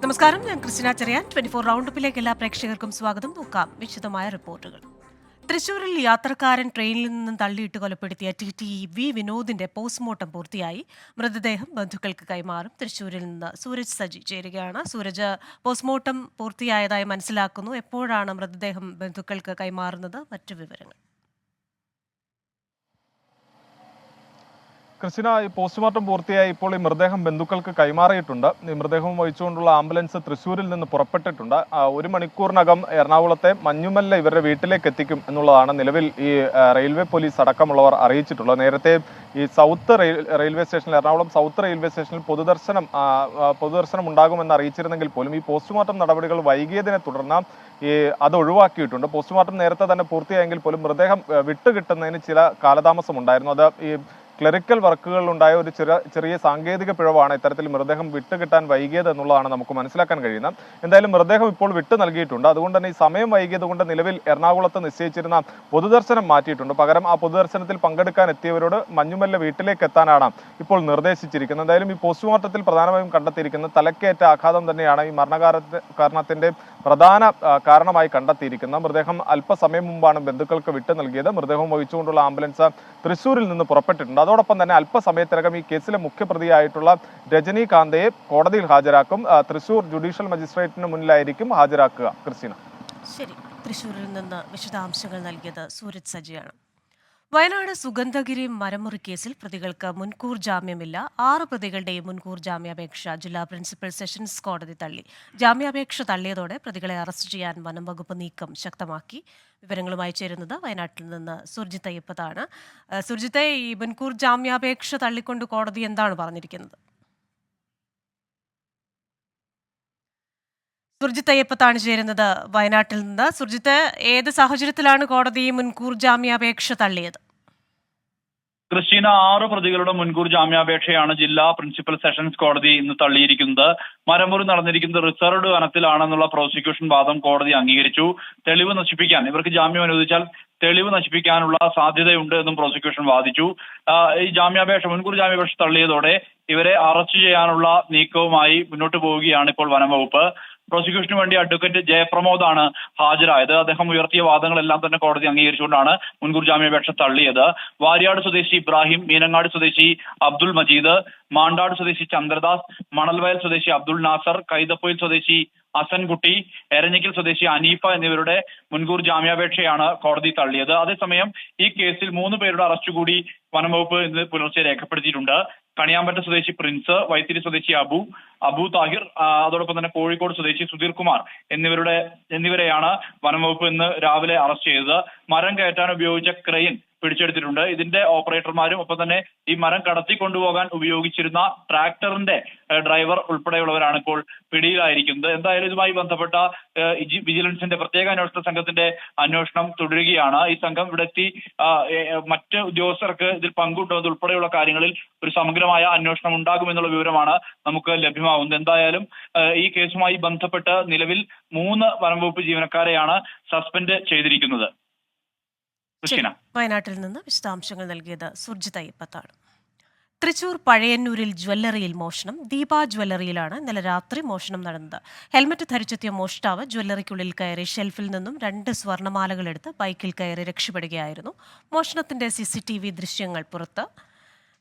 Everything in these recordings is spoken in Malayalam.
നമസ്കാരം, ഞാൻ ക്രിസ്റ്റിന ചെറിയാൻ. 24 റൗണ്ടപ്പിലേക്ക് എല്ലാ പ്രേക്ഷകർക്കും സ്വാഗതം. നോക്കാം വിശദമായ റിപ്പോർട്ടുകൾ. തൃശൂരിൽ യാത്രക്കാരൻ ട്രെയിനിൽ നിന്നും തള്ളിയിട്ട് കൊലപ്പെടുത്തിയ ടി വി വിനോദിന്റെ പോസ്റ്റ്മോർട്ടം പൂർത്തിയായി. മൃതദേഹം ബന്ധുക്കൾക്ക് കൈമാറും. തൃശൂരിൽ നിന്ന് സൂരജ് സജി ചേരുകയാണ്. സൂരജ്, പോസ്റ്റ്മോർട്ടം പൂർത്തിയായതായി മനസ്സിലാക്കുന്നു. എപ്പോഴാണ് മൃതദേഹം ബന്ധുക്കൾക്ക് കൈമാറുന്നത്? മറ്റു വിവരങ്ങൾ? ക്രിസ്റ്റിന, ഈ പോസ്റ്റ്മോർട്ടം പൂർത്തിയായി ഇപ്പോൾ ഈ മൃതദേഹം ബന്ധുക്കൾക്ക് കൈമാറിയിട്ടുണ്ട്. ഈ മൃതദേഹം വഹിച്ചുകൊണ്ടുള്ള ആംബുലൻസ് തൃശ്ശൂരിൽ നിന്ന് പുറപ്പെട്ടിട്ടുണ്ട്. 1 മണിക്കൂറിനകം എറണാകുളത്തെ മഞ്ഞുമല്ല ഇവരുടെ വീട്ടിലേക്ക് എത്തിക്കും എന്നുള്ളതാണ് നിലവിൽ ഈ റെയിൽവേ പോലീസ് അടക്കമുള്ളവർ അറിയിച്ചിട്ടുള്ളത്. നേരത്തെ ഈ സൗത്ത് റെയിൽവേ സ്റ്റേഷനിൽ, എറണാകുളം സൗത്ത് റെയിൽവേ സ്റ്റേഷനിൽ പൊതുദർശനം ഉണ്ടാകുമെന്ന് അറിയിച്ചിരുന്നെങ്കിൽ പോലും ഈ പോസ്റ്റ്മോർട്ടം നടപടികൾ വൈകിയതിനെ തുടർന്ന് അത് ഒഴിവാക്കിയിട്ടുണ്ട്. പോസ്റ്റ്മോർട്ടം നേരത്തെ തന്നെ പൂർത്തിയായെങ്കിൽ പോലും മൃതദേഹം വിട്ടുകിട്ടുന്നതിന് ചില കാലതാമസം ഉണ്ടായിരുന്നു. അത് ഈ ക്ലറിക്കൽ വർക്കുകളിലുണ്ടായ ഒരു ചെറിയ സാങ്കേതിക പിഴവാണ് ഇത്തരത്തിൽ മൃതദേഹം വിട്ടുകിട്ടാൻ വൈകിയത് എന്നുള്ളതാണ് നമുക്ക് മനസ്സിലാക്കാൻ കഴിയുന്നത്. എന്തായാലും മൃതദേഹം ഇപ്പോൾ വിട്ടു നൽകിയിട്ടുണ്ട്. അതുകൊണ്ട് തന്നെ ഈ സമയം വൈകിയത് കൊണ്ട് നിലവിൽ എറണാകുളത്ത് നിശ്ചയിച്ചിരുന്ന പൊതുദർശനം മാറ്റിയിട്ടുണ്ട്. പകരം ആ പൊതുദർശനത്തിൽ പങ്കെടുക്കാൻ എത്തിയവരോട് മഞ്ഞുമല്ല വീട്ടിലേക്ക് എത്താനാണ് ഇപ്പോൾ നിർദ്ദേശിച്ചിരിക്കുന്നത്. എന്തായാലും ഈ പോസ്റ്റ്മോർട്ടത്തിൽ പ്രധാനമായും കണ്ടെത്തിയിരിക്കുന്നത് തലക്കേറ്റ ആഘാതം തന്നെയാണ് ഈ മരണകാരണത്തിന്റെ പ്രധാന കാരണമായി കണ്ടെത്തിയിരിക്കുന്നത്. മൃതദേഹം അല്പസമയം മുമ്പാണ് ബന്ധുക്കൾക്ക് വിട്ടു നൽകിയത്. മൃതദേഹം വഹിച്ചുകൊണ്ടുള്ള ആംബുലൻസ് തൃശ്ശൂരിൽ നിന്ന് പുറപ്പെട്ടിട്ടുണ്ട്. അതോടൊപ്പം തന്നെ അല്പസമയത്തിനകം ഈ കേസിലെ മുഖ്യപ്രതിയായിട്ടുള്ള രജനീകാന്തയെ കോടതിയിൽ ഹാജരാക്കും. തൃശൂർ ജുഡീഷ്യൽ മജിസ്ട്രേറ്റിന് മുന്നിലായിരിക്കും ഹാജരാക്കുക. ക്രിസ്റ്റീന, ശരി. തൃശ്ശൂരിൽ നിന്ന് വിശദാംശങ്ങൾ നൽകിയത് സൂരജ് സജിയാണ്. വയനാട് സുഗന്ധഗിരി മരമുറി കേസിൽ പ്രതികൾക്ക് മുൻകൂർ ജാമ്യമില്ല. 6 പ്രതികളുടെയും മുൻകൂർ ജാമ്യാപേക്ഷ ജില്ലാ പ്രിൻസിപ്പൽ സെഷൻസ് കോടതി തള്ളി. ജാമ്യാപേക്ഷ തള്ളിയതോടെ പ്രതികളെ അറസ്റ്റ് ചെയ്യാൻ വനം വകുപ്പ് നീക്കം ശക്തമാക്കി. വിവരങ്ങളുമായി ചേരുന്നത് വയനാട്ടിൽ നിന്ന് സുർജിത്ത് അയ്യപ്പത്താണ്. സുർജിത്തെ, ഈ മുൻകൂർ ജാമ്യാപേക്ഷ തള്ളിക്കൊണ്ട് കോടതി എന്താണ് പറഞ്ഞിരിക്കുന്നത്? സുർജിത്ത് അയ്യപ്പത്താണ് ചേരുന്നത് വയനാട്ടിൽ നിന്ന്. സുർജിത്ത്, ഏത് സാഹചര്യത്തിലാണ് കോടതി മുൻകൂർ ജാമ്യാപേക്ഷ തള്ളിയത്? ക്രിസ്റ്റീന, 6 പ്രതികളുടെ മുൻകൂർ ജാമ്യാപേക്ഷയാണ് ജില്ലാ പ്രിൻസിപ്പൽ സെഷൻസ് കോടതി ഇന്ന് തള്ളിയിരിക്കുന്നത്. മരമുറി നടന്നിരിക്കുന്നത് റിസർവ്ഡ് വനത്തിലാണെന്നുള്ള പ്രോസിക്യൂഷൻ വാദം കോടതി അംഗീകരിച്ചു. തെളിവ് നശിപ്പിക്കാൻ, ഇവർക്ക് ജാമ്യം അനുവദിച്ചാൽ തെളിവ് നശിപ്പിക്കാനുള്ള സാധ്യതയുണ്ട് എന്നും പ്രോസിക്യൂഷൻ വാദിച്ചു. ഈ മുൻകൂർ ജാമ്യാപേക്ഷ തള്ളിയതോടെ ഇവരെ അറസ്റ്റ് ചെയ്യാനുള്ള നീക്കവുമായി മുന്നോട്ട് പോവുകയാണ് ഇപ്പോൾ വനം വകുപ്പ്. പ്രോസിക്യൂഷന് വേണ്ടി അഡ്വക്കേറ്റ് ജയപ്രമോദാണ് ഹാജരായത്. അദ്ദേഹം ഉയർത്തിയ വാദങ്ങളെല്ലാം തന്നെ കോടതി അംഗീകരിച്ചുകൊണ്ടാണ് മുൻകൂർ ജാമ്യാപേക്ഷ തള്ളിയത്. വാര്യാട് സ്വദേശി ഇബ്രാഹിം, മീനങ്ങാട് സ്വദേശി അബ്ദുൾ മജീദ്, മാണ്ടാട് സ്വദേശി ചന്ദ്രദാസ്, മണൽവയൽ സ്വദേശി അബ്ദുൾ നാസർ, കൈതപ്പൊയിൽ സ്വദേശി അസൻകുട്ടി, എരഞ്ഞിക്കൽ സ്വദേശി അനീഫ എന്നിവരുടെ മുൻകൂർ ജാമ്യാപേക്ഷയാണ് കോടതി തള്ളിയത്. അതേസമയം ഈ കേസിൽ 3 പേരുടെ അറസ്റ്റ് കൂടി വനംവകുപ്പ് ഇന്ന് പുലർച്ചെ രേഖപ്പെടുത്തിയിട്ടുണ്ട്. കണിയാമ്പറ്റ സ്വദേശി പ്രിൻസ്, വൈത്തിരി സ്വദേശി അബു താഹിർ, അതോടൊപ്പം തന്നെ കോഴിക്കോട് സ്വദേശി സുധീർ കുമാർ എന്നിവരെയാണ് വനംവകുപ്പ് ഇന്ന് രാവിലെ അറസ്റ്റ് ചെയ്തത്. മരം കയറ്റാൻ ഉപയോഗിച്ച ക്രെയിൻ പിടിച്ചെടുത്തിട്ടുണ്ട്. ഇതിന്റെ ഓപ്പറേറ്റർമാരും ഒപ്പം തന്നെ ഈ മരം കടത്തി കൊണ്ടുപോകാൻ ഉപയോഗിച്ചിരുന്ന ട്രാക്ടറിന്റെ ഡ്രൈവർ ഉൾപ്പെടെയുള്ളവരാണ് ഇപ്പോൾ പിടിയിലായിരിക്കുന്നത്. എന്തായാലും ഇതുമായി ബന്ധപ്പെട്ട വിജിലൻസിന്റെ പ്രത്യേക അന്വേഷണ സംഘത്തിന്റെ അന്വേഷണം തുടരുകയാണ്. ഈ സംഘം ഇവിടെ എത്തി മറ്റ് ഉദ്യോഗസ്ഥർക്ക് ഇതിൽ പങ്കുണ്ടോ ഉൾപ്പെടെയുള്ള കാര്യങ്ങളിൽ ഒരു സമഗ്രമായ അന്വേഷണം ഉണ്ടാകുമെന്നുള്ള വിവരമാണ് നമുക്ക് ലഭ്യമാവുന്നത്. എന്തായാലും ഈ കേസുമായി ബന്ധപ്പെട്ട് നിലവിൽ 3 വനംവകുപ്പ് ജീവനക്കാരെയാണ് സസ്പെൻഡ് ചെയ്തിരിക്കുന്നത്. വയനാട്ടിൽ നിന്ന് വിശദാംശങ്ങൾ നൽകിയത് സുർജിത്ത് അയ്യപ്പത്താണ്. തൃശൂർ പഴയന്നൂരിൽ ജ്വല്ലറിയിൽ മോഷണം. ദീപ ജ്വല്ലറിയിലാണ് ഇന്നലെ രാത്രി മോഷണം നടന്നത്. ഹെൽമറ്റ് ധരിച്ചെത്തിയ മോഷ്ടാവ് ജ്വല്ലറിക്കുള്ളിൽ കയറി ഷെൽഫിൽ നിന്നും 2 സ്വർണ്ണമാലകൾ എടുത്ത് ബൈക്കിൽ കയറി രക്ഷപ്പെടുകയായിരുന്നു. മോഷണത്തിന്റെ CCTV ദൃശ്യങ്ങൾ പുറത്ത്.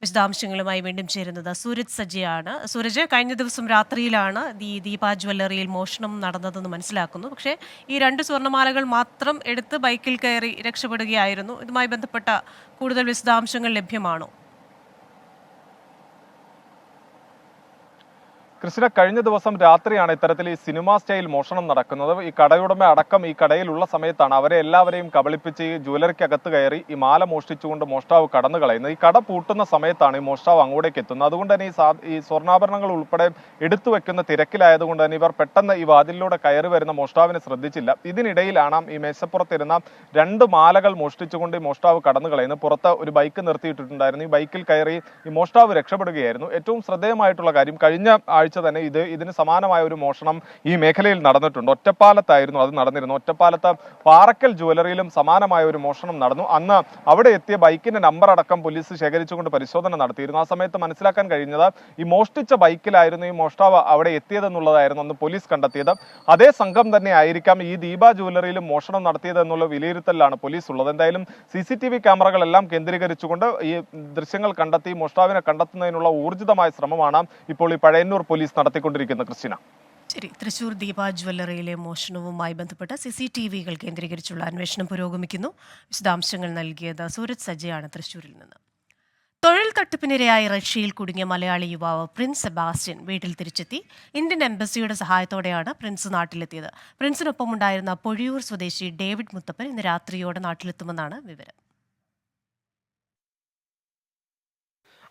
വിശദാംശങ്ങളുമായി വീണ്ടും ചേരുന്നത് സൂരജ് സജിയാണ്. സൂരജ്, കഴിഞ്ഞ ദിവസം രാത്രിയിലാണ് ദീപ ജ്വല്ലറിയിൽ മോഷണം നടന്നതെന്ന് മനസ്സിലാക്കുന്നു. പക്ഷേ ഈ 2 സ്വർണ്ണമാലകൾ മാത്രം എടുത്ത് ബൈക്കിൽ കയറി രക്ഷപ്പെടുകയായിരുന്നു. ഇതുമായി ബന്ധപ്പെട്ട കൂടുതൽ വിശദാംശങ്ങൾ ലഭ്യമാണോ? ക്രിസ്റ്റിന, കഴിഞ്ഞ ദിവസം രാത്രിയാണ് ഇത്തരത്തിൽ ഈ സിനിമാ സ്റ്റൈൽ മോഷണം നടക്കുന്നത്. ഈ കടയുടമ അടക്കം ഈ കടയിലുള്ള സമയത്താണ് അവരെ എല്ലാവരെയും കബളിപ്പിച്ച് ഈ ജ്വല്ലറിക്കകത്ത് കയറി ഈ മാല മോഷ്ടിച്ചുകൊണ്ട് മോഷ്ടാവ് കടന്നു കളയുന്നത്. ഈ കട പൂട്ടുന്ന സമയത്താണ് ഈ മോഷ്ടാവ് അങ്ങോട്ടേക്ക് എത്തുന്നത്. അതുകൊണ്ട് തന്നെ ഈ സ്വർണ്ണാഭരണങ്ങൾ ഉൾപ്പെടെ എടുത്തു വെക്കുന്ന തിരക്കിലായതുകൊണ്ട് തന്നെ ഇവർ പെട്ടെന്ന് ഈ വാതിലിലൂടെ കയറി വരുന്ന മോഷ്ടാവിനെ ശ്രദ്ധിച്ചില്ല. ഇതിനിടയിലാണ് ഈ മേശപ്പുറത്തിരുന്ന 2 മാലകൾ മോഷ്ടിച്ചുകൊണ്ട് ഈ മോഷ്ടാവ് കടന്നു കളയുന്നത്. പുറത്ത് ഒരു ബൈക്ക് നിർത്തിയിട്ടിട്ടുണ്ടായിരുന്നു. ഈ ബൈക്കിൽ കയറി ഈ മോഷ്ടാവ് രക്ഷപ്പെടുകയായിരുന്നു. ഏറ്റവും ശ്രദ്ധേയമായിട്ടുള്ള കാര്യം, കഴിഞ്ഞ ആഴ്ച വെള്ളിയാഴ്ച തന്നെ ഇതിന് സമാനമായ ഒരു മോഷണം ഈ മേഖലയിൽ നടന്നിട്ടുണ്ട്. ഒറ്റപ്പാലത്തായിരുന്നു അത് നടന്നിരുന്നു. ഒറ്റപ്പാലത്ത് പാറക്കൽ ജ്വല്ലറിയിലും സമാനമായ ഒരു മോഷണം നടന്നു. അന്ന് അവിടെ എത്തിയ ബൈക്കിന്റെ നമ്പർ അടക്കം പോലീസ് ശേഖരിച്ചുകൊണ്ട് പരിശോധന നടത്തിയിരുന്നു. ആ സമയത്ത് മനസ്സിലാക്കാൻ കഴിഞ്ഞത് ഈ മോഷ്ടിച്ച ബൈക്കിലായിരുന്നു ഈ മോഷ്ടാവ് അവിടെ എത്തിയതെന്നുള്ളതായിരുന്നു അന്ന് പോലീസ് കണ്ടെത്തിയത്. അതേ സംഘം തന്നെ ആയിരിക്കാം ഈ ദീപ ജ്വല്ലറിയിലും മോഷണം നടത്തിയതെന്നുള്ള വിലയിരുത്തലാണ് പോലീസ് ഉള്ളത്. എന്തായാലും CCTV ക്യാമറകളെല്ലാം കേന്ദ്രീകരിച്ചുകൊണ്ട് ഈ ദൃശ്യങ്ങൾ കണ്ടെത്തി മോഷ്ടാവിനെ കണ്ടെത്തുന്നതിനുള്ള ഊർജിതമായ ശ്രമമാണ് ഇപ്പോൾ ഈ പഴയന്നൂർ പോലീസ് നടത്തിക്കൊണ്ടിരിക്കുന്നത്. ക്രിസ്റ്റീന. ശരി, തൃശൂർ ദീപ ജ്വല്ലറിയിലെ മോഷണവുമായി ബന്ധപ്പെട്ട് CCTV-കൾ കേന്ദ്രീകരിച്ചുള്ള അന്വേഷണം പുരോഗമിക്കുന്നു. വിശദാംശങ്ങൾ നൽകിയത് സൂരജ് സജ്ജയാണ് തൃശൂരിൽ നിന്ന്. തൊഴിൽ തട്ടിപ്പിനിരയായി റഷ്യയിൽ കുടുങ്ങിയ മലയാളി യുവാവ് പ്രിൻസ് സെബാസ്റ്റ്യൻ വീട്ടിൽ തിരിച്ചെത്തി. ഇന്ത്യൻ എംബസിയുടെ സഹായത്തോടെയാണ് പ്രിൻസ് നാട്ടിലെത്തിയത്. പ്രിൻസിനൊപ്പം ഉണ്ടായിരുന്ന പൊഴിയൂർ സ്വദേശി ഡേവിഡ് മുത്തപ്പൻ ഇന്ന് രാത്രിയോടെ നാട്ടിലെത്തുമെന്നാണ് വിവരം.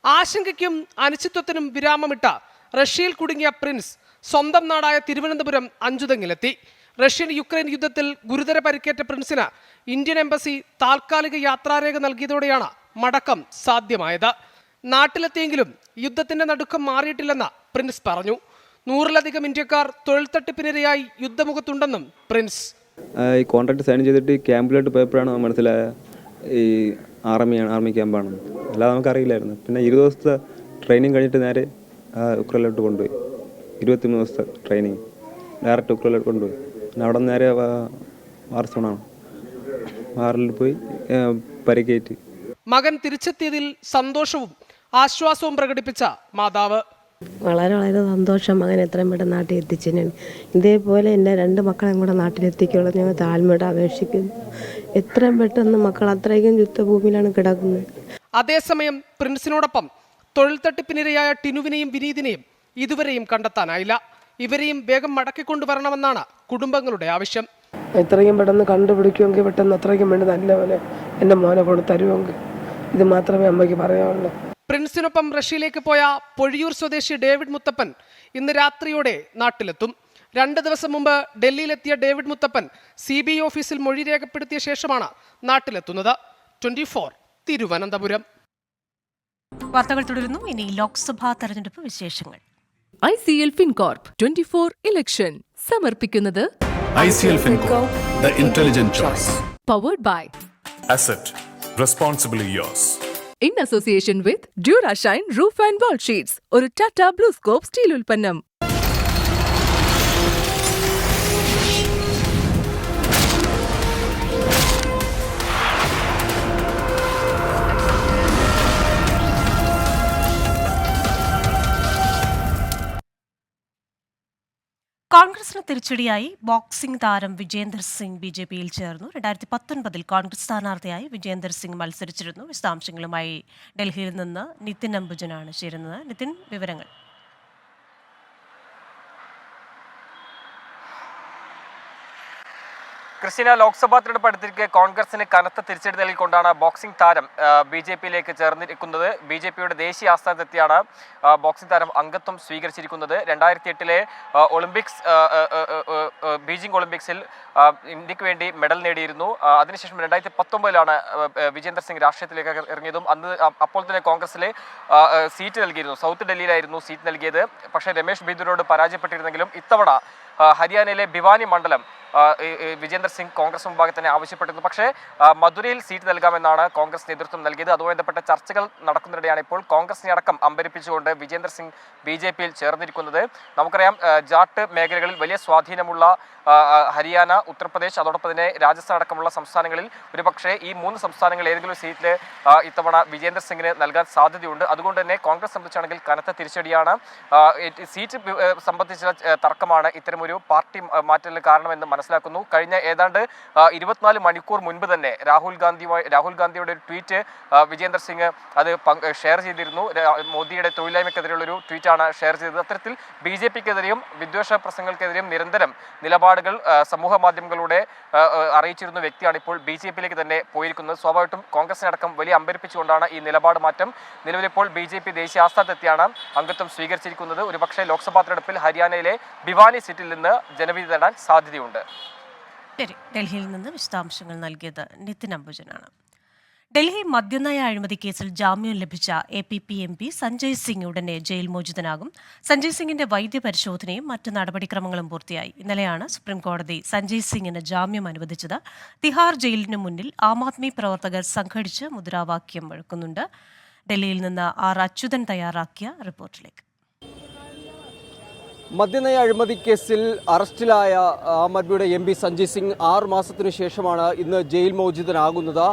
ആശങ്കയ്ക്കും അനിശ്ചിത്വത്തിനും വിരാമമിട്ട റഷ്യയിൽ കുടുങ്ങിയ പ്രിൻസ് സ്വന്തം നാടായ തിരുവനന്തപുരം അഞ്ചുതെങ്ങിലെത്തി. റഷ്യൻ യുക്രൈൻ യുദ്ധത്തിൽ ഗുരുതര പരിക്കേറ്റ പ്രിൻസിന് ഇന്ത്യൻ എംബസി താൽക്കാലിക യാത്രാരേഖ നൽകിയതോടെയാണ് മടക്കം സാധ്യമായത്. നാട്ടിലെത്തിയെങ്കിലും യുദ്ധത്തിന്റെ നടുക്കം മാറിയിട്ടില്ലെന്ന് പ്രിൻസ് പറഞ്ഞു. 100-ലധികം ഇന്ത്യക്കാർ തൊഴിൽ തട്ടിപ്പിനിരയായി യുദ്ധമുഖത്തുണ്ടെന്നും പ്രിൻസ്. ഈ കോൺട്രാക്ട് സൈൻ ചെയ്തിട്ട് ക്യാമ്പിലോട്ട് പോയപ്പോഴാണ് മനസ്സിലായ ഈ ആർമി ക്യാമ്പാണെന്ന്. അല്ലാതെ നമുക്കറിയില്ലായിരുന്നു. പിന്നെ 20 ദിവസത്തെ ട്രെയിനിങ് കഴിഞ്ഞിട്ട് നേരെ ഉക്രൈനിലോട്ട് കൊണ്ടുപോയി. 23 ദിവസത്തെ ട്രെയിനിങ് ഡയറക്റ്റ് ഉക്രൈനിലോട്ട് കൊണ്ടുപോയി. പിന്നെ അവിടെ നിന്ന് നേരെ വാർസോണാണ്. വാറിൽ പോയി പരിക്കേറ്റ്. മകൻ തിരിച്ചെത്തിയതിൽ സന്തോഷവും ആശ്വാസവും പ്രകടിപ്പിച്ച മാതാവ്. വളരെ വളരെ സന്തോഷം മകൻ എത്രയും പെട്ടെന്ന് നാട്ടിൽ എത്തിച്ചതിന്. ഇതേപോലെ എൻ്റെ 2 മക്കളെയും കൂടെ നാട്ടിലെത്തിക്കുള്ളൂ ഞങ്ങൾ താഴ്മയോടെ അപേക്ഷിക്കുന്നു. എത്രയും പെട്ടെന്ന് മക്കൾ അത്രയ്ക്കും യുദ്ധഭൂമിയിലാണ് കിടക്കുന്നത്. അതേസമയം പ്രിൻസിനോടൊപ്പം തൊഴിൽ തട്ടിപ്പിനിരയായ ടിനുവിനെയും വിനീതിനെയും ഇതുവരെയും കണ്ടെത്താനായില്ല. ഇവരെയും വേഗം മടക്കിക്കൊണ്ടുവരണമെന്നാണ് കുടുംബങ്ങളുടെ ആവശ്യം. എത്രയും പെട്ടെന്ന് കണ്ടുപിടിക്കുമെങ്കിൽ പെട്ടെന്ന് അത്രയ്ക്കും വേണ്ടി നല്ലപോലെ എൻ്റെ മോനെ കൊണ്ട് തരുമെങ്കിൽ ഇത് മാത്രമേ അമ്മയ്ക്ക് പറയാനുള്ളൂ. പ്രിൻസിനൊപ്പം റഷ്യയിലേക്ക് പോയ പൊഴിയൂർ സ്വദേശി ഡേവിഡ് മുത്തപ്പൻ ഇന്ന് രാത്രിയോടെ നാട്ടിലെത്തും. 2 ദിവസം മുമ്പ് ഡൽഹിയിലെത്തിയ ഡേവിഡ് മുത്തപ്പൻ CBI ഓഫീസിൽ മൊഴി രേഖപ്പെടുത്തിയ ശേഷമാണ് നാട്ടിലെത്തുന്നത്. 24 തിരുവനന്തപുരം. വാർത്തകൾ തുടരുന്നു. ഇനി ലോക്സഭാ തെരഞ്ഞെടുപ്പ് വിശേഷങ്ങൾ. ICL FinCorp 24 ഇലക്ഷൻ സമർപ്പിക്കുന്നത് ICL FinCorp, the intelligent choice. Powered by Asset, responsibly yours. in association with Durashine Roof and Wall Sheets, ഒരു ടാറ്റ ബ്ലൂസ്കോപ്പ് സ്റ്റീൽ ഉൽപ്പന്നം. കോൺഗ്രസിന് തിരിച്ചടിയായി ബോക്സിംഗ് താരം വിജേന്ദർ സിംഗ് BJPയിൽ ചേർന്നു. 2019 കോൺഗ്രസ് സ്ഥാനാർത്ഥിയായി വിജേന്ദർ സിംഗ് മത്സരിച്ചിരുന്നു. വിശദാംശങ്ങളുമായി ഡൽഹിയിൽ നിന്ന് നിതിൻ അംബുജനാണ് ചേരുന്നത്. നിതിൻ, വിവരങ്ങൾ. ക്രിസ്റ്റീന, ലോക്സഭാ തെരഞ്ഞെടുപ്പ് അടുത്തിരിക്കെ കോൺഗ്രസിന് കനത്ത തിരിച്ചടി നൽകിക്കൊണ്ടാണ് ബോക്സിംഗ് താരം BJPയിലേക്ക് ചേർന്നിരിക്കുന്നത്. BJPയുടെ ദേശീയ ആസ്ഥാനത്തെത്തിയാണ് ബോക്സിംഗ് താരം അംഗത്വം സ്വീകരിച്ചിരിക്കുന്നത്. 2008-ലെ ഒളിമ്പിക്സ് ബീജിംഗ് ഒളിമ്പിക്സിൽ ഇന്ത്യക്ക് വേണ്ടി മെഡൽ നേടിയിരുന്നു. അതിനുശേഷം 2019-ലാണ് വിജേന്ദർ സിംഗ് രാഷ്ട്രീയത്തിലേക്ക് ഇറങ്ങിയതും. അപ്പോൾ തന്നെ കോൺഗ്രസിലെ സീറ്റ് നൽകിയിരുന്നു. സൗത്ത് ഡൽഹിയിലായിരുന്നു സീറ്റ് നൽകിയത്. പക്ഷേ രമേശ് ബിദുരോട് പരാജയപ്പെട്ടിരുന്നെങ്കിലും ഇത്തവണ ഹരിയാനയിലെ ഭിവാനി മണ്ഡലം വിജേന്ദർ സിംഗ് കോൺഗ്രസ് മുമ്പാകെ തന്നെ ആവശ്യപ്പെട്ടിരുന്നു. പക്ഷേ മധുരയിൽ സീറ്റ് നൽകാമെന്നാണ് കോൺഗ്രസ് നേതൃത്വം നൽകിയത്. അതുമായി ബന്ധപ്പെട്ട ചർച്ചകൾ നടക്കുന്നതിനിടെയാണ് ഇപ്പോൾ കോൺഗ്രസിനെ അടക്കം അമ്പരിപ്പിച്ചുകൊണ്ട് വിജേന്ദർ സിംഗ് BJPയിൽ ചേർന്നിരിക്കുന്നത്. നമുക്കറിയാം, ജാട്ട് മേഖലകളിൽ വലിയ സ്വാധീനമുള്ള ഹരിയാന, ഉത്തർപ്രദേശ്, അതോടൊപ്പം തന്നെ രാജസ്ഥാൻ അടക്കമുള്ള സംസ്ഥാനങ്ങളിൽ ഒരുപക്ഷെ ഈ 3 സംസ്ഥാനങ്ങളിൽ ഏതെങ്കിലും സീറ്റിൽ ഇത്തവണ വിജേന്ദർ സിംഗിന് നൽകാൻ സാധ്യതയുണ്ട്. അതുകൊണ്ട് തന്നെ കോൺഗ്രസ് സംബന്ധിച്ചാണെങ്കിൽ കനത്ത തിരിച്ചടിയാണ്. സീറ്റ് സംബന്ധിച്ച തർക്കമാണ് ഇത്തരമൊരു പാർട്ടി മാറ്റലിന് കാരണമെന്ന് മനസ്സിലാക്കുന്നു. കഴിഞ്ഞ ഏതാണ്ട് 24 മണിക്കൂർ മുൻപ് തന്നെ രാഹുൽ ഗാന്ധിയുടെ ഒരു ട്വീറ്റ് വിജേന്ദർ സിംഗ് അത് ഷെയർ ചെയ്തിരുന്നു. മോദിയുടെ തൊഴിലില്ലായ്മയ്ക്കെതിരെയുള്ളൊരു ട്വീറ്റാണ് ഷെയർ ചെയ്തത്. അത്തരത്തിൽ BJPക്കെതിരെയും വിദ്വേഷ പ്രസംഗങ്ങൾക്കെതിരെയും നിരന്തരം നിലപാടുകൾ സമൂഹ മാധ്യമങ്ങളിലൂടെ അറിയിച്ചിരുന്ന വ്യക്തിയാണ് ഇപ്പോൾ BJPയിലേക്ക് തന്നെ പോയിരിക്കുന്നത്. സ്വാഭാവികമായിട്ടും കോൺഗ്രസിനടക്കം വലിയ അമ്പരിപ്പിച്ചുകൊണ്ടാണ് ഈ നിലപാട് മാറ്റം. നിലവിലിപ്പോൾ BJP ദേശീയ ആസ്ഥാനത്തെത്തിയാണ് അംഗത്വം സ്വീകരിച്ചിരിക്കുന്നത്. ഒരുപക്ഷെ ലോക്സഭാ തെരഞ്ഞെടുപ്പിൽ ഹരിയാനയിലെ ഭിവാനി സീറ്റിൽ നിന്ന് ജനവിധി നേടാൻ സാധ്യതയുണ്ട്. ശരി, ഡൽഹിയിൽ നിന്ന് വിശദാംശങ്ങൾ നൽകിയത് നിതിൻ അംബുജനാണ്. ഡൽഹി മദ്യനയ അഴിമതി കേസിൽ ജാമ്യം ലഭിച്ച APP MP സഞ്ജയ് സിംഗ് ഉടനെ ജയിൽ മോചിതനാകും. സഞ്ജയ് സിംഗിന്റെ വൈദ്യപരിശോധനയും മറ്റ് നടപടിക്രമങ്ങളും പൂർത്തിയായി. ഇന്നലെയാണ് സുപ്രീംകോടതി സഞ്ജയ് സിംഗിന് ജാമ്യം അനുവദിച്ചത്. തിഹാർ ജയിലിന് മുന്നിൽ ആം ആദ്മി പ്രവർത്തകർ സംഘടിച്ച് മുദ്രാവാക്യം മുഴക്കുന്നുണ്ട്. ഡൽഹിയിൽ നിന്ന് അച്യുതൻ തയ്യാറാക്കിയ റിപ്പോർട്ടിലേക്ക്. മദ്യനയ അഴിമതി കേസിൽ അറസ്റ്റിലായ ആം ആദ്മിയുടെ MP സഞ്ജയ് സിംഗ് 6 മാസത്തിനു ശേഷമാണ് ഇന്ന് ജയിൽ മോചിതനാകുന്നത്.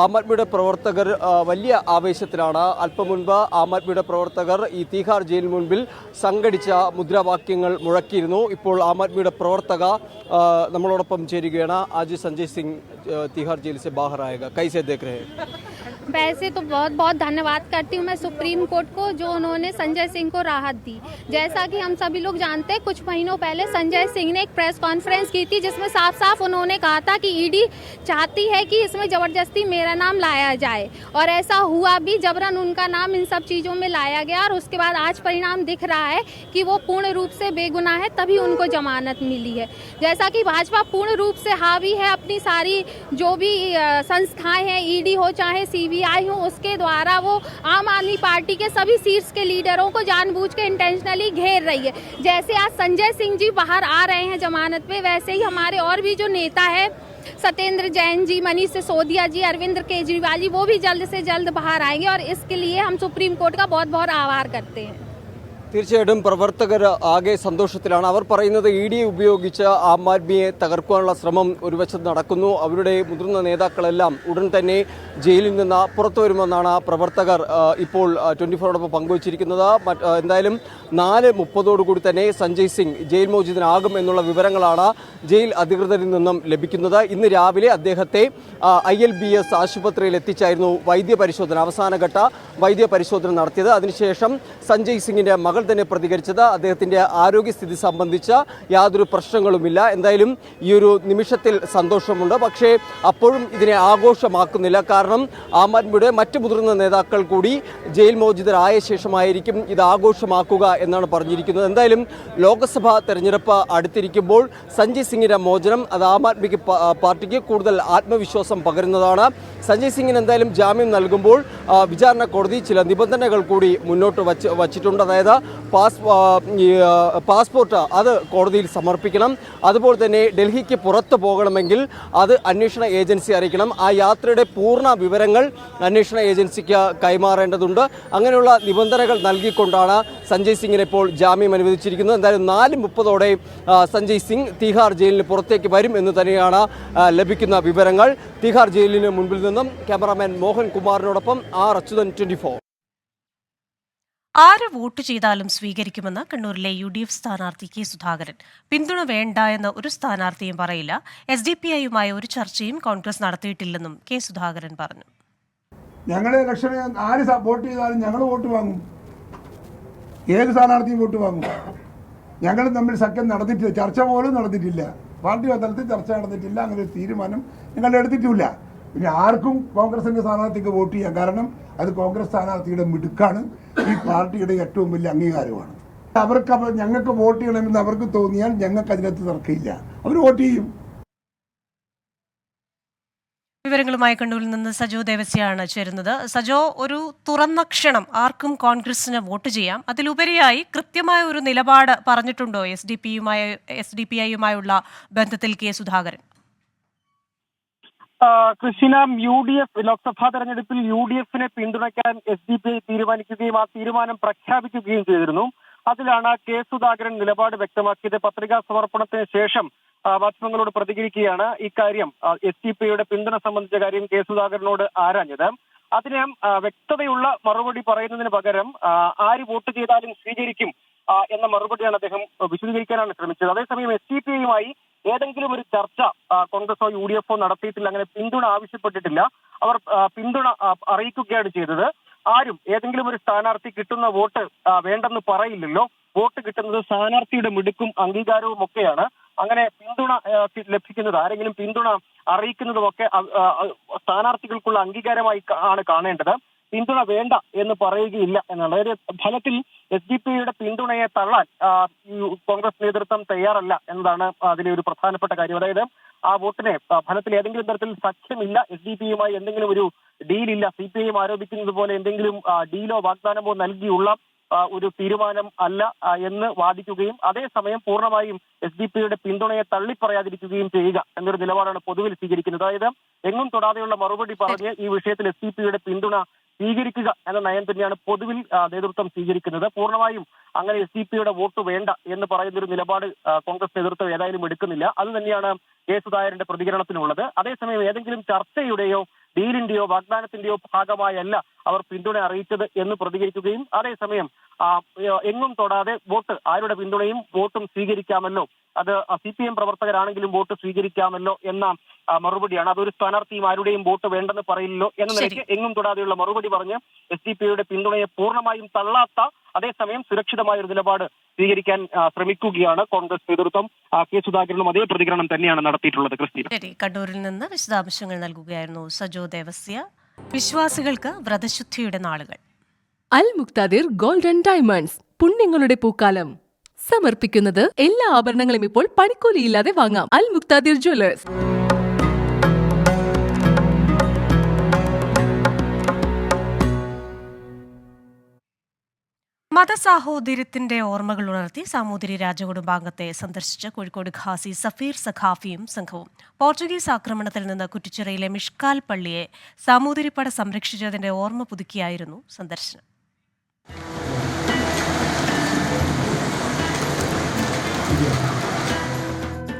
ആം ആദ്മിയുടെ പ്രവർത്തകർ വലിയ ആവേശത്തിലാണ്. അല്പം മുൻപ് ആം ആദ്മിയുടെ പ്രവർത്തകർ ഈ തിഹാർ ജയിലിന് മുൻപിൽ സംഘടിച്ച മുദ്രാവാക്യങ്ങൾ മുഴക്കിയിരുന്നു. ഇപ്പോൾ ആം ആദ്മിയുടെ പ്രവർത്തക നമ്മളോടൊപ്പം ചേരുകയാണ്. ആജ് സഞ്ജയ് സിംഗ് तिहार जेल से बाहर आएगा, कैसे देख रहे हैं? वैसे तो बहुत बहुत धन्यवाद करती हूँ मैं सुप्रीम कोर्ट को जो उन्होंने संजय सिंह को राहत दी। जैसा कि हम सभी लोग जानते हैं, कुछ महीनों पहले संजय सिंह ने एक प्रेस कॉन्फ्रेंस की थी जिसमें साफ साफ उन्होंने कहा था कि ED चाहती है कि इसमें ज़बरदस्ती मेरा नाम लाया जाए, और ऐसा हुआ भी। जबरन उनका नाम इन सब चीज़ों में लाया गया और उसके बाद आज परिणाम दिख रहा है कि वो पूर्ण रूप से बेगुनाह है, तभी उनको जमानत मिली है। जैसा कि भाजपा पूर्ण रूप से हावी है अपनी सारी जो भी संस्थाएं हैं, ED हो चाहे CBI हो, उसके द्वारा वो आम आदमी पार्टी के सभी सीट्स के लीडरों को जानबूझ के इंटेंशनली घेर रही है। जैसे आज संजय सिंह जी बाहर आ रहे हैं जमानत पे, वैसे ही हमारे और भी जो नेता है, सत्येंद्र जैन जी, मनीष सिसोदिया जी, अरविंद केजरीवाल जी, वो भी जल्द से जल्द बाहर आएंगे, और इसके लिए हम सुप्रीम कोर्ट का बहुत बहुत आभार करते हैं। തീർച്ചയായിട്ടും പ്രവർത്തകർ ആകെ സന്തോഷത്തിലാണ്. അവർ പറയുന്നത് ED ഉപയോഗിച്ച് ആം ആദ്മിയെ തകർക്കാനുള്ള ശ്രമം ഒരു വശത്ത് നടക്കുന്നു. അവരുടെ മുതിർന്ന നേതാക്കളെല്ലാം ഉടൻ തന്നെ ജയിലിൽ നിന്ന് പുറത്തു വരുമെന്നാണ് പ്രവർത്തകർ ഇപ്പോൾ 24 പങ്കുവച്ചിരിക്കുന്നത്. എന്തായാലും 4:30 തന്നെ സഞ്ജയ് സിംഗ് ജയിൽ മോചിതനാകും എന്നുള്ള വിവരങ്ങളാണ് ജയിൽ അധികൃതരിൽ നിന്നും ലഭിക്കുന്നത്. ഇന്ന് രാവിലെ അദ്ദേഹത്തെ ILBS ആശുപത്രിയിൽ എത്തിച്ചായിരുന്നു വൈദ്യപരിശോധന, അവസാനഘട്ട വൈദ്യപരിശോധന നടത്തിയത്. അതിനുശേഷം സഞ്ജയ് സിംഗിന്റെ മകൾ തന്നെ പ്രതികരിച്ചത് അദ്ദേഹത്തിന്റെ ആരോഗ്യസ്ഥിതി സംബന്ധിച്ച യാതൊരു പ്രശ്നങ്ങളുമില്ല. എന്തായാലും ഈ ഒരു നിമിഷത്തിൽ സന്തോഷമുണ്ട്. പക്ഷേ അപ്പോഴും ഇതിനെ ആഘോഷമാക്കുന്നില്ല. കാരണം ആം ആദ്മിയുടെ മറ്റു മുതിർന്ന നേതാക്കൾ കൂടി ജയിൽ മോചിതരായ ശേഷമായിരിക്കും ഇത് ആഘോഷമാക്കുക എന്നാണ് പറഞ്ഞിരിക്കുന്നത്. എന്തായാലും ലോക്സഭാ തെരഞ്ഞെടുപ്പ് അടുത്തിരിക്കുമ്പോൾ സഞ്ജയ് സിംഗിന്റെ മോചനം അത് ആം ആദ്മിക്ക് പാർട്ടിക്ക് കൂടുതൽ ആത്മവിശ്വാസം പകരുന്നതാണ്. സഞ്ജയ് സിംഗിന് എന്തായാലും ജാമ്യം നൽകുമ്പോൾ വിചാരണ കോടതി ചില നിബന്ധനകൾ കൂടി മുന്നോട്ട് വച്ചിട്ടുണ്ട്. അതായത് പാസ്പോർട്ട് അത് കോടതിയിൽ സമർപ്പിക്കണം. അതുപോലെ തന്നെ ഡൽഹിക്ക് പുറത്ത് പോകണമെങ്കിൽ അത് അന്വേഷണ ഏജൻസി അറിയിക്കണം. ആ യാത്രയുടെ പൂർണ്ണ വിവരങ്ങൾ അന്വേഷണ ഏജൻസിക്ക് കൈമാറേണ്ടതുണ്ട്. അങ്ങനെയുള്ള നിബന്ധനകൾ നൽകിക്കൊണ്ടാണ് സഞ്ജയ് സിംഗിന് ഇപ്പോൾ ജാമ്യം അനുവദിച്ചിരിക്കുന്നത്. എന്തായാലും 4:30 സഞ്ജയ് സിംഗ് തിഹാർ ജയിലിന് പുറത്തേക്ക് വരും എന്ന് തന്നെയാണ് ലഭിക്കുന്ന വിവരങ്ങൾ. തിഹാർ ജയിലിന് മുൻപിൽ നിന്നും ക്യാമറാമാൻ മോഹൻ കുമാറിനോടൊപ്പം അച്യുതൻ 24. ആര് വോട്ട് ചെയ്താലും സ്വീകരിക്കുമെന്ന് കണ്ണൂരിലെ UDF സ്ഥാനാർത്ഥി K സുധാകരൻ. പിന്തുണ വേണ്ട എന്ന് ഒരു സ്ഥാനാർത്ഥിയും പറയില്ല. SDPIയുമായി ഒരു ചർച്ചയും കോൺഗ്രസ് നടത്തിയിട്ടില്ലെന്നും K സുധാകരൻ പറഞ്ഞു. ഞങ്ങളുടെ ഇലക്ഷന് ആര് വോട്ട് ചെയ്താലും ഞങ്ങൾ വോട്ട് വാങ്ങും. ഏത് സ്ഥാനാർത്ഥിയും വോട്ട് വാങ്ങും. ഞങ്ങൾ തമ്മിൽ സഖ്യം നടത്തിയിട്ടില്ല, ചർച്ച പോലും നടത്തിയിട്ടില്ല. പാർട്ടി തലത്തിൽ ചർച്ച നടത്തിയിട്ടില്ല. അങ്ങനെ ഒരു തീരുമാനം ഞങ്ങൾ എടുത്തിട്ടില്ല. പിന്നെ ആർക്കും കോൺഗ്രസിൻ്റെ സ്ഥാനാർത്ഥിക്ക് വോട്ട് ചെയ്യാം. കാരണം അത് കോൺഗ്രസ് സ്ഥാനാർത്ഥിയുടെ മിടുക്കാണ്, ഈ പാർട്ടിയുടെ ഏറ്റവും വലിയ അംഗീകാരമാണ്. അവർക്ക് ഞങ്ങൾക്ക് വോട്ട് ചെയ്യണമെന്ന് അവർക്ക് തോന്നിയാൽ ഞങ്ങൾക്ക് അതിനകത്ത് തർക്കമില്ല, അവർ വോട്ട് ചെയ്യും. വിവരങ്ങളുമായി കണ്ണൂരിൽ നിന്ന് സജോ ദേവസ്യാണ് ചേരുന്നത്. സജോ, ഒരു തുറന്ന ക്ഷണം, ആർക്കും കോൺഗ്രസിന് വോട്ട് ചെയ്യാം. അതിലുപരിയായി കൃത്യമായ ഒരു നിലപാട് പറഞ്ഞിട്ടുണ്ടോ SDPIയുമായുള്ള ബന്ധത്തിൽ K സുധാകരൻ? കൃഷ്ണ, UDF ലോക്സഭാ തെരഞ്ഞെടുപ്പിൽ UDFനെ പിന്തുണയ്ക്കാൻ SDPI തീരുമാനിക്കുകയും ആ തീരുമാനം പ്രഖ്യാപിക്കുകയും ചെയ്തിരുന്നു. അതിലാണ് K സുധാകരൻ നിലപാട് വ്യക്തമാക്കിയത്. പത്രികാ സമർപ്പണത്തിന് ശേഷം മാധ്യമങ്ങളോട് പ്രതികരിക്കുകയാണ് ഇക്കാര്യം, SDPIയുടെ പിന്തുണ സംബന്ധിച്ച കാര്യം K സുധാകരനോട് ആരാഞ്ഞത്. അതിന് വ്യക്തതയുള്ള മറുപടി പറയുന്നതിന് പകരം ആര് വോട്ട് ചെയ്താലും സ്വീകരിക്കും എന്ന മറുപടിയാണ് അദ്ദേഹം വിശദീകരിക്കാനാണ് ശ്രമിച്ചത്. അതേസമയം SDPIയുമായി ഏതെങ്കിലും ഒരു ചർച്ച കോൺഗ്രസോ UDFോ നടത്തിയിട്ടില്ല, അങ്ങനെ പിന്തുണ ആവശ്യപ്പെട്ടിട്ടില്ല. അവർ പിന്തുണ അറിയിക്കുകയാണ് ചെയ്തത്. ആരും ഏതെങ്കിലും ഒരു സ്ഥാനാർത്ഥി കിട്ടുന്ന വോട്ട് വേണ്ടെന്ന് പറയില്ലല്ലോ. വോട്ട് കിട്ടുന്നത് സ്ഥാനാർത്ഥിയുടെ മിടുക്കും അംഗീകാരവും ഒക്കെയാണ്. അങ്ങനെ പിന്തുണ ലഭിക്കുന്നത്, ആരെങ്കിലും പിന്തുണ അറിയിക്കുന്നതുമൊക്കെ സ്ഥാനാർത്ഥികൾക്കുള്ള അംഗീകാരമായി ആണ് കാണേണ്ടത്. പിന്തുണ വേണ്ട എന്ന് പറയുകയില്ല എന്നാണ്. അതായത് ഫലത്തിൽ SDPIയുടെ പിന്തുണയെ തള്ളാൻ കോൺഗ്രസ് നേതൃത്വം തയ്യാറല്ല എന്നതാണ് അതിലെ ഒരു പ്രധാനപ്പെട്ട കാര്യം. അതായത് ആ വോട്ടിനെ ഫലത്തിൽ ഏതെങ്കിലും തരത്തിൽ സഖ്യമില്ല, SDPIയുമായി എന്തെങ്കിലും ഒരു ഡീലില്ല, CPIഎം ആരോപിക്കുന്നത് പോലെ എന്തെങ്കിലും ഡീലോ വാഗ്ദാനമോ നൽകിയുള്ള ഒരു തീരുമാനം അല്ല എന്ന് വാദിക്കുകയും അതേസമയം പൂർണ്ണമായും SDPIയുടെ പിന്തുണയെ തള്ളിപ്പറയാതിരിക്കുകയും ചെയ്യുക എന്നൊരു നിലപാടാണ് പൊതുവിൽ സ്വീകരിക്കുന്നത്. അതായത് എങ്ങും തൊടാതെയുള്ള മറുപടി പറഞ്ഞ് ഈ വിഷയത്തിൽ SDPIയുടെ പിന്തുണ സ്വീകരിക്കുക എന്ന നയം തന്നെയാണ് പൊതുവിൽ നേതൃത്വം സ്വീകരിക്കുന്നത്. പൂർണ്ണമായും അങ്ങനെ SDPIയുടെ വോട്ട് വേണ്ട എന്ന് പറയുന്ന ഒരു നിലപാട് കോൺഗ്രസ് നേതൃത്വം ഏതായാലും എടുക്കുന്നില്ല. അത് തന്നെയാണ് കെ സുധാകരന്റെ പ്രതികരണത്തിനുള്ളത്. അതേസമയം ഏതെങ്കിലും ചർച്ചയുടെയോ ഡീലിന്റെയോ വാഗ്ദാനത്തിന്റെയോ ഭാഗമായല്ല അവർ പിന്തുണ അറിയിച്ചത് എന്ന് പ്രതികരിക്കുകയും അതേസമയം എങ്ങും തൊടാതെ വോട്ട് ആരുടെ പിന്തുണയും വോട്ടും സ്വീകരിക്കാമല്ലോ, അത് CPM പ്രവർത്തകരാണെങ്കിലും വോട്ട് സ്വീകരിക്കാമല്ലോ എന്ന മറുപടിയാണ്. അതൊരു സ്ഥാനാർത്ഥിയും ആരുടെയും വോട്ട് വേണ്ടെന്ന് പറയില്ലല്ലോ എന്ന നിലയ്ക്ക് എങ്ങും തൊടാതെയുള്ള മറുപടി പറഞ്ഞ് SDPIയുടെ പിന്തുണയെ പൂർണ്ണമായും തള്ളാത്ത അതേസമയം സുരക്ഷിതമായ ഒരു നിലപാട് സ്വീകരിക്കാൻ ശ്രമിക്കുകയാണ് കോൺഗ്രസ് നേതൃത്വം. കെ സുധാകരനും അതേ പ്രതികരണം തന്നെയാണ് നടത്തിയിട്ടുള്ളത്. ക്രിസ്റ്റീന, ശരി, കണ്ണൂരിൽ നിന്ന് വിശദാംശങ്ങൾ നൽകുകയായിരുന്നു സജോ ദേവസ്യ. വിശ്വാസികൾക്ക് വ്രതശുദ്ധിയുടെ നാളുകൾ. അൽ മുക്താദിർ ഗോൾഡൻ ഡയമണ്ട്സ് പുണ്യങ്ങളുടെ പൂക്കാലം സമർപ്പിക്കുന്നത് എല്ലാ ആഭരണങ്ങളും ഇപ്പോൾ പണിക്കൂലിയില്ലാതെ വാങ്ങാം. അൽ മുക്താദിർ ജ്വല്ലേഴ്സ്. മതസാഹോദര്യത്തിന്റെ ഓർമ്മകൾ ഉണർത്തി സാമൂതിരി രാജകുടുംബാംഗത്തെ സന്ദർശിച്ച കോഴിക്കോട് ഖാസി സഫീർ സഖാഫിയും സംഘവും പോർച്ചുഗീസ് ആക്രമണത്തിൽ നിന്ന് കുറ്റിച്ചിറയിലെ മിഷ്കാൽ പള്ളിയെ സാമൂതിരിപ്പട സംരക്ഷിച്ചതിന്റെ ഓർമ്മ പുതുക്കിയായിരുന്നു സന്ദർശനം.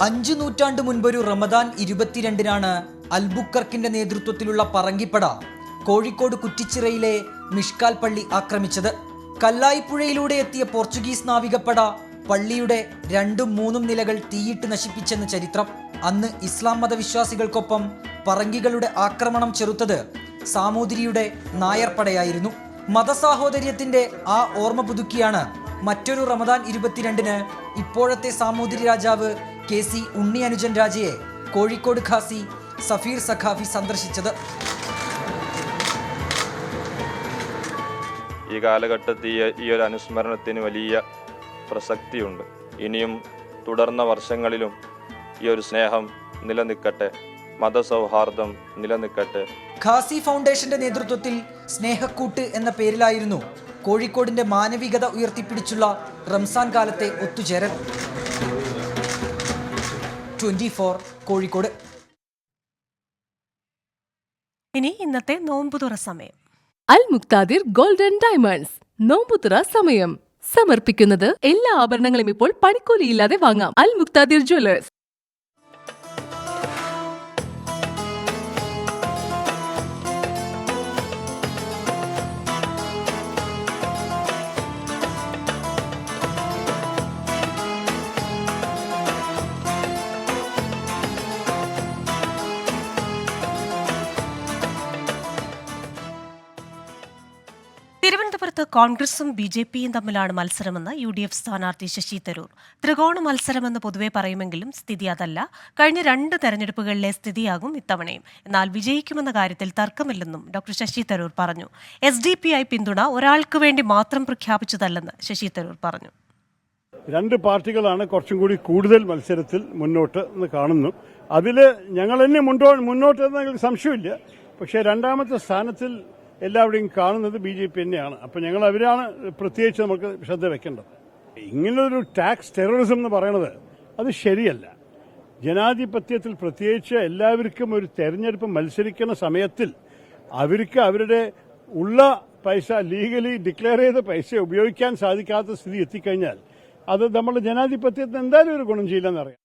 അഞ്ചു നൂറ്റാണ്ട് മുൻപൊരു റമദാൻ 22-നാണ് അൽബുക്കർക്കിന്റെ നേതൃത്വത്തിലുള്ള പറങ്കിപ്പട കോഴിക്കോട് കുറ്റിച്ചിറയിലെ മിഷ്കാൽ പള്ളി ആക്രമിച്ചത്. കല്ലായിപ്പുഴയിലൂടെ എത്തിയ പോർച്ചുഗീസ് നാവികപ്പട പള്ളിയുടെ 2-3 നിലകൾ തീയിട്ട് നശിപ്പിച്ചെന്ന് ചരിത്രം. അന്ന് ഇസ്ലാം മതവിശ്വാസികൾക്കൊപ്പം പറങ്കികളുടെ ആക്രമണം ചെറുത്തത് സാമൂതിരിയുടെ നായർപ്പടയായിരുന്നു. മതസാഹോദര്യത്തിന്റെ ആ ഓർമ്മ പുതുക്കിയാണ് മറ്റൊരു റമദാൻ 22-ന് ഇപ്പോഴത്തെ സാമൂതിരി രാജാവ് KC ഉണ്ണി അനുജൻ രാജയെ കോഴിക്കോട് ഖാസി സഫീർ സഖാഫി സന്ദർശിച്ചത്. ഈ കാലഘട്ടത്തിൽ ഈ ഒരു അനുസ്മരണത്തിന് വലിയ പ്രസക്തിയുണ്ട്. ഇനിയും തുടർന്ന വർഷങ്ങളിലും ഈ ഒരു സ്നേഹം നിലനിൽക്കട്ടെ, മതസൗഹാർദ്ദം നിലനിൽക്കട്ടെ. ഖാസി ഫൗണ്ടേഷന്റെ നേതൃത്വത്തിൽ സ്നേഹക്കൂട്ട് എന്ന പേരിലായിരുന്നു കോഴിക്കോടിന്റെ മാനവികത ഉയർത്തിപ്പിടിച്ചുള്ള റംസാൻ കാലത്തെ ഒത്തുചേരൽ. 24 കോഴിക്കോട്. ഇനി ഇന്നത്തെ നോമ്പുതുറ സമയം. അൽ മുക്താദിർ ഗോൾഡൻ ഡയമണ്ട്സ് നോമ്പുതുറ സമയം സമർപ്പിക്കുന്നത് എല്ലാ ആഭരണങ്ങളും ഇപ്പോൾ പണിക്കൂലിയില്ലാതെ വാങ്ങാം. അൽ മുക്താദിർ ജ്വല്ലേഴ്സ്. തിരുവനന്തപുരത്ത് കോൺഗ്രസും BJPയും തമ്മിലാണ് മത്സരമെന്ന് UDF സ്ഥാനാർത്ഥി ശശി തരൂർ. ത്രികോണ മത്സരമെന്ന് പൊതുവെ പറയുമെങ്കിലും സ്ഥിതി അതല്ല. കഴിഞ്ഞ 2 തെരഞ്ഞെടുപ്പുകളിലെ സ്ഥിതിയാകും ഇത്തവണയും. എന്നാൽ വിജയിക്കുമെന്ന കാര്യത്തിൽ തർക്കമില്ലെന്നും ഡോക്ടർ ശശി തരൂർ പറഞ്ഞു. SDPI പിന്തുണ ഒരാൾക്ക് വേണ്ടി മാത്രം പ്രഖ്യാപിച്ചതല്ലെന്ന് ശശി തരൂർ പറഞ്ഞു. 2 പാർട്ടികളാണ് കുറച്ചും കൂടി കൂടുതൽ മത്സരത്തിൽ മുന്നോട്ട് എന്ന് കാണുന്നു. അതിൽ ഞങ്ങൾ തന്നെ മുന്നോട്ട് എന്നതിൽ സംശയമില്ല. പക്ഷേ 2ാമത്തെ സ്ഥാനത്തിൽ എല്ലാവരുടെയും കാണുന്നത് BJP തന്നെയാണ്. അപ്പം ഞങ്ങൾ അവരാണ് പ്രത്യേകിച്ച് നമുക്ക് ശ്രദ്ധ വെക്കേണ്ടത്. ഇങ്ങനൊരു ടാക്സ് ടെററിസം എന്ന് പറയുന്നത് അത് ശരിയല്ല. ജനാധിപത്യത്തിൽ പ്രത്യേകിച്ച് എല്ലാവർക്കും ഒരു തെരഞ്ഞെടുപ്പ് മത്സരിക്കുന്ന സമയത്തിൽ അവർക്ക് അവരുടെ ഉള്ള പൈസ ലീഗലി ഡിക്ലെയർ ചെയ്ത പൈസ ഉപയോഗിക്കാൻ സാധിക്കാത്ത സ്ഥിതി എത്തിക്കഴിഞ്ഞാൽ അത് നമ്മുടെ ജനാധിപത്യത്തിന് എന്തായാലും ഒരു ഗുണം ചെയ്യില്ലെന്നറിയാം.